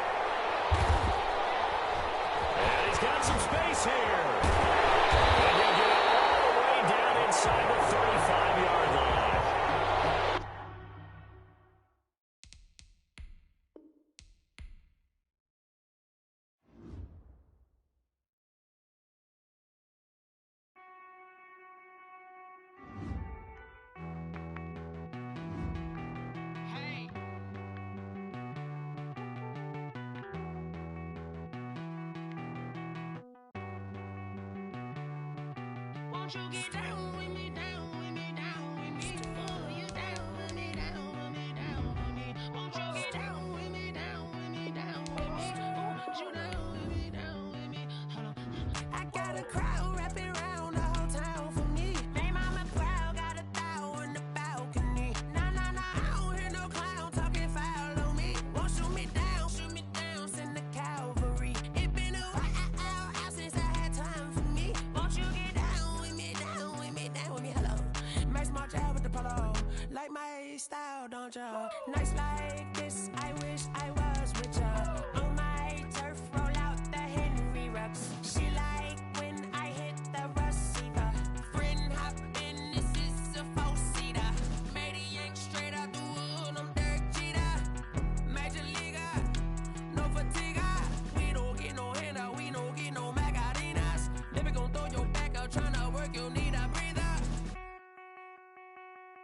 And he's got some space here. And he'll get it all the way down inside the 35-yard line. Won't you get down with me, down with me, down with me? Oh, you down with me, down with me, down with me. Won't you get down with me, down with me, down with me? Oh, you down with me, down with me. Hold on. I got a crowd wrapping around the whole town for me. They mama proud, got a thou on the balcony. Nah, nah, nah, I don't hear no clown talking foul on me. Won't shoot me down, send the cavalry. It been a while since I had time for me. Won't you get down with me, down with me, down with me? Hello. Max March out with the polo. Like my style, don't ya? Nights like this, I wish I was with ya. On my turf, roll out the Henry Rux. She like when I hit the receiver. Friend hop in, this is a 4-seater. Made a yank straight out the wood, I'm Derek Jeter. Major leaguer, no fatigue. We don't get no handout, we don't get no Macarinas. Never gon' throw your back out, tryna work, you need a breather.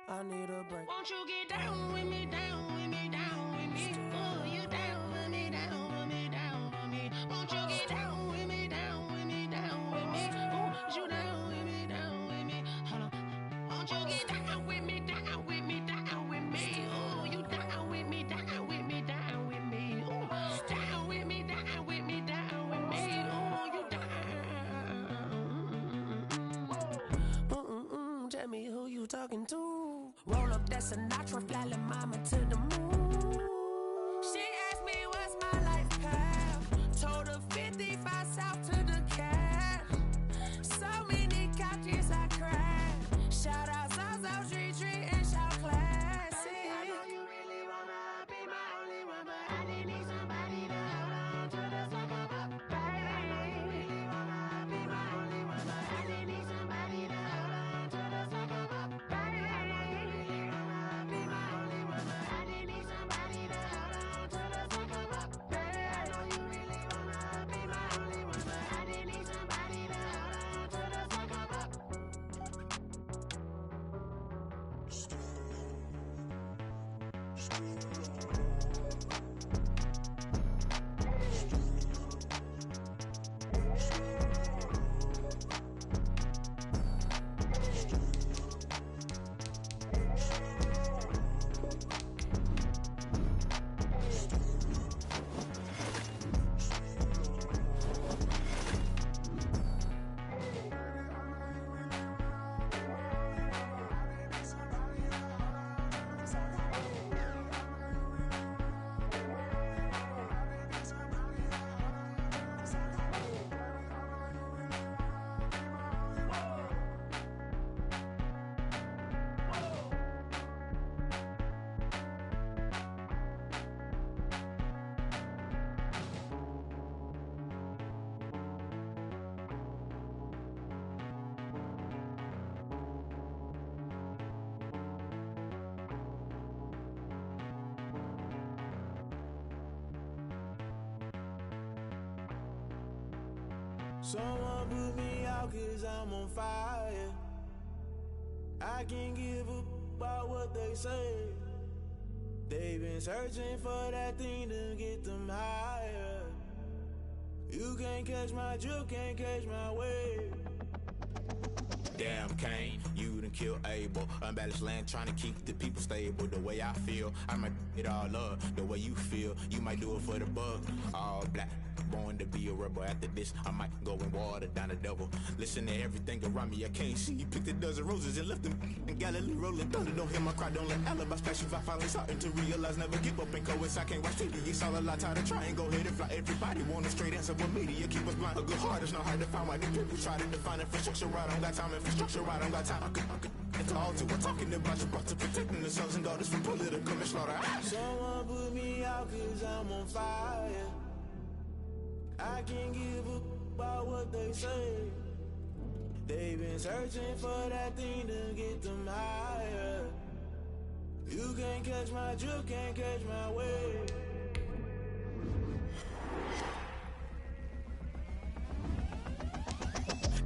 I need a break. Won't you get down with me, down with me, down with me? Oh, you down with me, down with me, down with me. Won't you get down with me, down with me, down with me? Oh, you down with me, down with me. Hold on. Won't you get down with me, down with me, down with me? Oh, you down with me, down with me, down with me. Oh, down with me, down with me, down with me. Oh, you down. Tell me who you talking to. Roll up that Sinatra, fly la mama to the moon. She asked me what's my life path. Told her 55 south to the cat. So many couches I cried. Shout out Zaza, Tree, and shout classy. I know you really wanna be my only one, but I didn't need somebody to hold on to the second up. Baby, I know you really wanna be my only one, but I didn't need somebody to hold on to the second up. Baby, I know you really wanna be my only one, but I didn't need somebody to hold on to the second up. Baby, I know you really wanna be my only one, but I didn't need somebody to hold on to the second up. Someone put me out cause I'm on fire. I can't give up about what they say. They've been searching for that thing to get them higher. You can't catch my drift, can't catch my wave. Damn, Kane, you done killed Abel. Unbalanced land, trying to keep the people stable. The way I feel, I might it all up. The way you feel, you might do it for the buck. All black, born to be a rebel. After this, I might go and water down the devil. Listen to everything around me, I can't see. Picked a dozen roses and left them in Galilee rolling thunder. Don't hear my cry, don't let alibis pass you. I finally starting to realize, never give up and coincide. Can't watch TV, it's all a lot. Tired of trying, go ahead and fly. Everybody want a straight answer, but media keep us blind. A good heart is not hard to find. Why these people try to define infrastructure right? I don't got time, infrastructure right, I don't got time. I could it's all to. We're talking about you, brought to protecting the sons and daughters from political and slaughter. Someone put me out cause I'm on fire. I can't give up about what they say. They've been searching for that thing to get them higher. You can't catch my drift, can't catch my wave.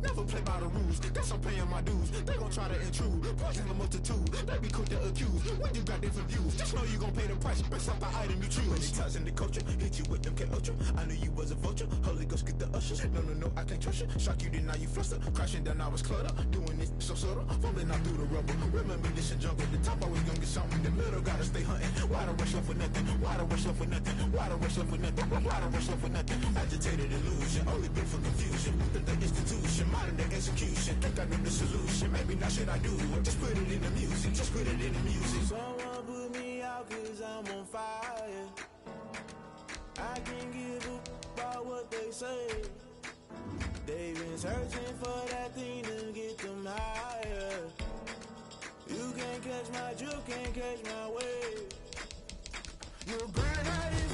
Never play by the rules, guess I'm paying my dues. They gon' try to intrude, poison the multitude. They be quick to accuse, when you got different views. Just know you gon' pay the price, based off the item you choose. Many times in the culture, hit you with them K-Ultra. I knew you was a vulture, Holy Ghost get the ushers. No, I can't trust you. Shock you, then now you fluster. Crashing down, I was cluttered. Doing this so subtle, falling out through the rubble. Remember this in jungle, the top I was young and something. The middle gotta stay hunting. Why the rush left for nothing? Why the rush left for nothing? Why the rush left for nothing? Why the rush left for nothing? Agitated illusion, only been for confusion. The institution, modern day execution. Think I know the solution. Maybe not should I do it? Just put it in the music. Just put it in the music. Someone put me out cause I'm on fire. I can't give up about what they say. They've been searching for that thing to get them higher. You can't catch my drift, can't catch my wave. You're a grenade.